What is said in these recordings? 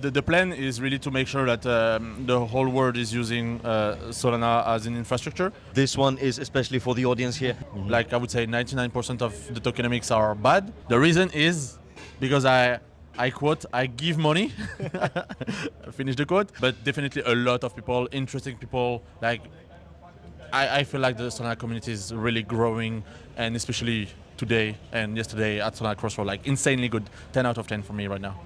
The plan is really to make sure that the whole world is using Solana as an infrastructure. This one is especially for the audience here. Like I would say 99% of the tokenomics are bad. The reason is because I quote, I give money, finish the quote, but definitely a lot of people, interesting people, like I feel like the Solana community is really growing, and especially today and yesterday at Solana Crossroads, like insanely good, 10 out of 10 for me right now.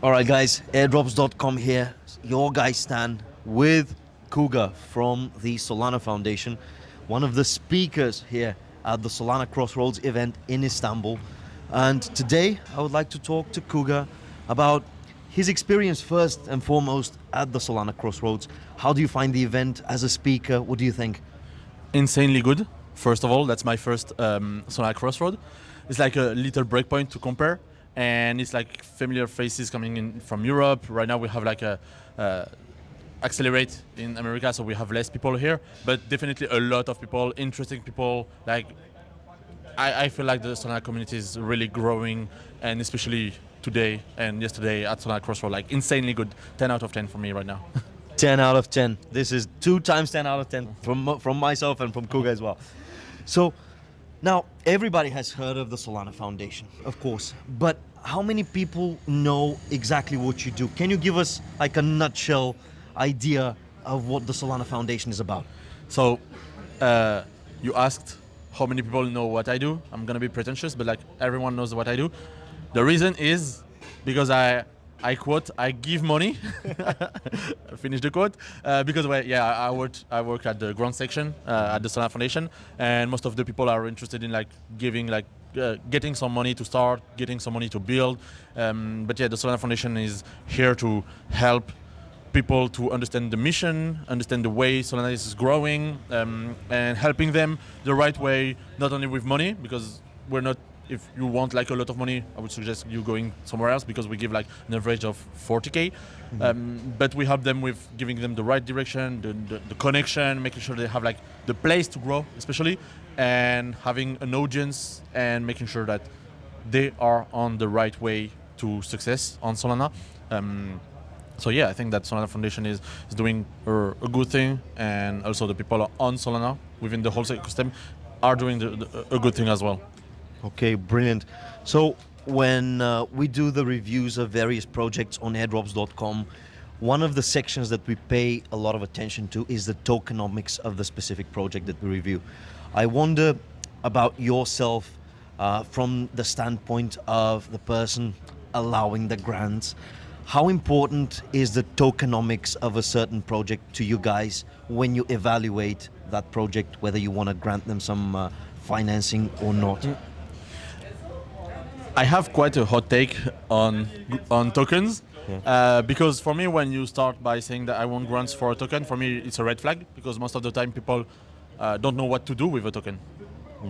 All right, guys, airdrops.com here, your guy Stan with Kouga from the Solana Foundation, one of the speakers here at the Solana Crossroads event in Istanbul. And today I would like to talk to Kouga about his experience first and foremost at the Solana Crossroads. How do you find the event as a speaker? What do you think? Insanely good. First of all, that's my first Solana Crossroad. It's like a little breakpoint to compare, and it's like familiar faces coming in from Europe. Right now we have like a accelerate in America, so we have less people here, but definitely a lot of people, interesting people. Like I feel like the Solana community is really growing, and especially today and yesterday at Solana Crossroads, like insanely good, 10 out of 10 for me right now. 10 out of 10. This is 2 times 10 out of 10 from myself and from Kouga as well. So now everybody has heard of the Solana Foundation, of course, but how many people know exactly what you do? Can you give us like a nutshell idea of what the Solana Foundation is about? So you asked how many people know what I do. I'm gonna be pretentious, but like everyone knows what I do. The reason is because I quote, I give money, finish the quote, because I work at the grant section at the Solana Foundation, and most of the people are interested in like giving, like getting some money to start, getting some money to build. But yeah, the Solana Foundation is here to help people to understand the mission, understand the way Solana is growing, and helping them the right way, not only with money, because we're not, if you want like a lot of money, I would suggest you going somewhere else, because we give like an average of 40K. But we help them with giving them the right direction, the connection, making sure they have like the place to grow, especially, and having an audience and making sure that they are on the right way to success on Solana. So yeah, I think that Solana Foundation is doing a good thing, and also the people on Solana within the whole ecosystem are doing a good thing as well. Okay, brilliant. So when we do the reviews of various projects on airdrops.com, one of the sections that we pay a lot of attention to is the tokenomics of the specific project that we review. I wonder about yourself from the standpoint of the person allowing the grants. How important is the tokenomics of a certain project to you guys when you evaluate that project, whether you want to grant them some financing or not? I have quite a hot take on tokens, because for me, when you start by saying that I want grants for a token, for me it's a red flag, because most of the time people don't know what to do with a token.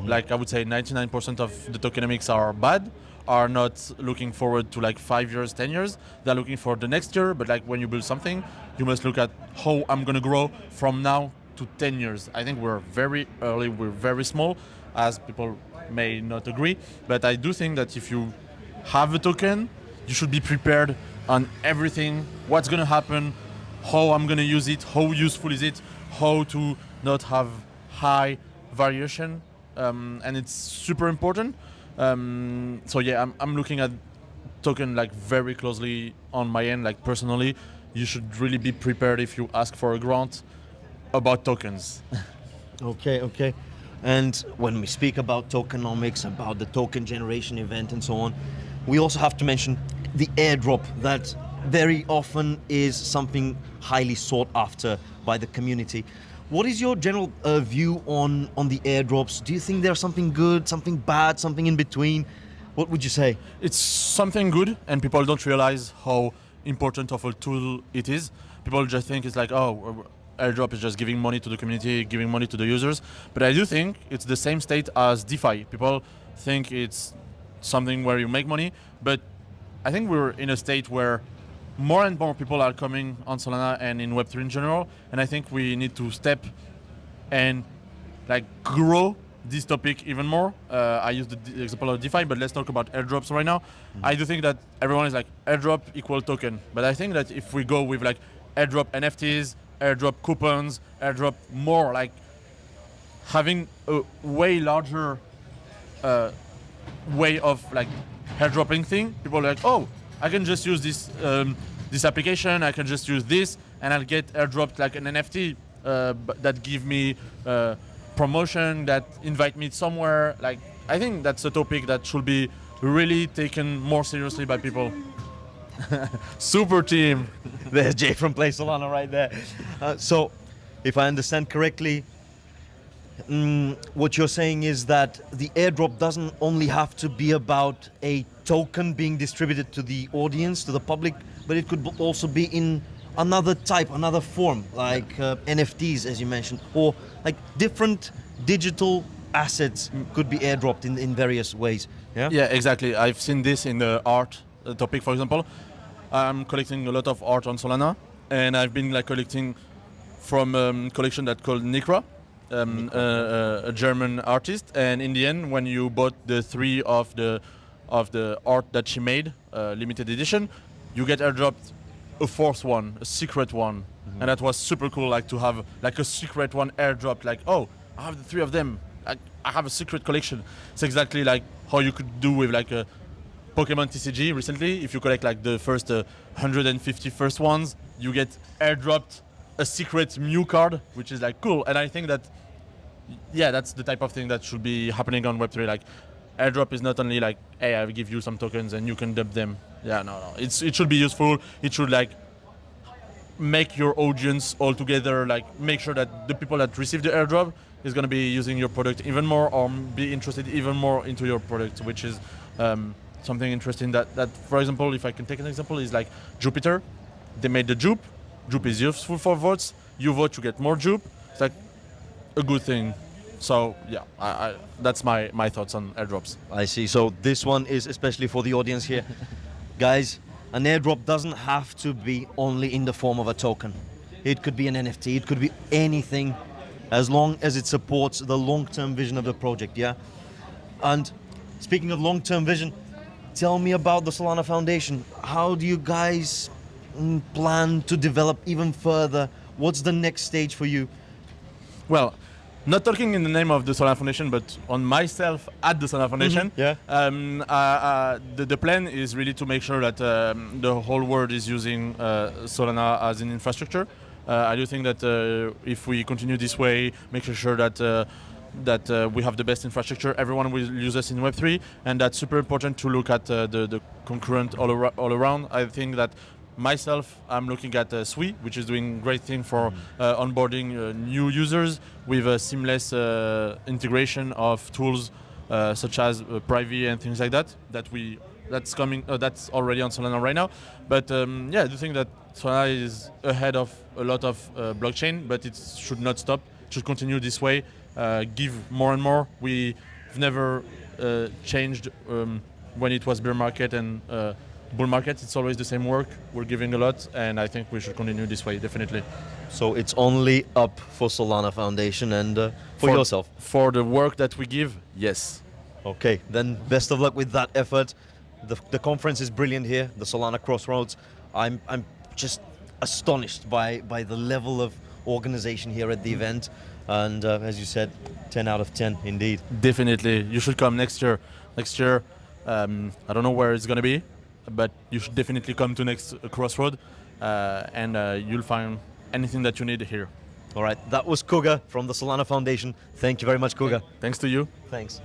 Like I would say 99% of the tokenomics are bad, are not looking forward to like 5 years, 10 years. They're looking for the next year, but like when you build something, you must look at how I'm gonna grow from now to 10 years. I think we're very early, we're very small, as people may not agree, but I do think that if you have a token, you should be prepared on everything, what's gonna happen, how I'm gonna use it, how useful is it, how to not have high variation, and it's super important. So yeah, I'm looking at token like very closely on my end, like personally. You should really be prepared if you ask for a grant about tokens. Okay. And when we speak about tokenomics, about the token generation event and so on, we also have to mention the airdrop that very often is something highly sought after by the community. What is your general view on the airdrops? Do you think there's something good, something bad, something in between? What would you say? It's something good, and people don't realize how important of a tool it is. People just think it's like, oh, airdrop is just giving money to the community, giving money to the users. But I do think it's the same state as DeFi. People think it's something where you make money, but I think we're in a state where more and more people are coming on Solana and in Web3 in general, and I think we need to step and like grow this topic even more. I used the example of DeFi, but let's talk about airdrops right now. I do think that everyone is like airdrop equal token, but I think that if we go with like airdrop NFTs, airdrop coupons, airdrop more, like having a way larger way of like airdropping thing, people are like, oh, I can just use this application, I can just use this, and I'll get airdropped like an NFT that give me promotion, that invite me somewhere. Like, I think that's a topic that should be really taken more seriously by people. Super team. There's Jay from Play Solana right there. So, if I understand correctly, what you're saying is that the airdrop doesn't only have to be about a token being distributed to the audience, to the public, but it could also be in another type, another form, like NFTs, as you mentioned, or like different digital assets could be airdropped in various ways. Yeah. Yeah, exactly. I've seen this in the art topic, for example. I'm collecting a lot of art on Solana, and I've been like collecting from a collection that called Nikra, a German artist. And in the end, when you bought the 3 of the art that she made, limited edition, you get airdropped a 4th one, a secret one, and that was super cool. Like to have like a secret one airdropped. Like, oh, I have the 3 of them. Like, I have a secret collection. It's exactly like how you could do with like a Pokemon TCG recently. If you collect like the first 150 first ones, you get airdropped a secret Mew card, which is like cool. And I think that, yeah, that's the type of thing that should be happening on Web3. Like, airdrop is not only like, hey, I'll give you some tokens and you can dump them. Yeah, no. It should be useful. It should like make your audience all together, like make sure that the people that receive the airdrop is going to be using your product even more, or be interested even more into your product, which is something interesting that, for example, if I can take an example, is like Jupiter. They made the Jupe. Jupe is useful for votes. You vote, you get more Jupe. It's like a good thing. So yeah, I that's my thoughts on airdrops. I see. So this one is especially for the audience here. Guys, an airdrop doesn't have to be only in the form of a token. It could be an NFT, it could be anything, as long as it supports the long-term vision of the project, yeah? And speaking of long-term vision, tell me about the Solana Foundation. How do you guys plan to develop even further? What's the next stage for you? Well, not talking in the name of the Solana Foundation, but on myself at the Solana Foundation. Yeah. The plan is really to make sure that the whole world is using Solana as an infrastructure. I do think that if we continue this way, making sure that we have the best infrastructure, everyone will use us in Web3, and that's super important to look at the concurrent all around. I think that myself, I'm looking at Sui, which is doing great thing for onboarding new users with a seamless integration of tools such as Privy and things like that. That's coming. That's already on Solana right now. But yeah, I do think that Solana is ahead of a lot of blockchain, but it should not stop. It should continue this way. Give more and more. We've never changed when it was bear market and bull market. It's always the same work. We're giving a lot, and I think we should continue this way, definitely. So it's only up for Solana Foundation and for yourself? For the work that we give, yes. Okay, then best of luck with that effort. The conference is brilliant here, the Solana Crossroads. I'm just astonished by the level of organization here at the event. And as you said, 10 out of 10 indeed. Definitely. You should come next year. Next year, I don't know where it's going to be, but you should definitely come to next Crossroad, and you'll find anything that you need here. All right, that was Kouga from the Solana Foundation. Thank you very much, Kouga. Thanks to you. Thanks.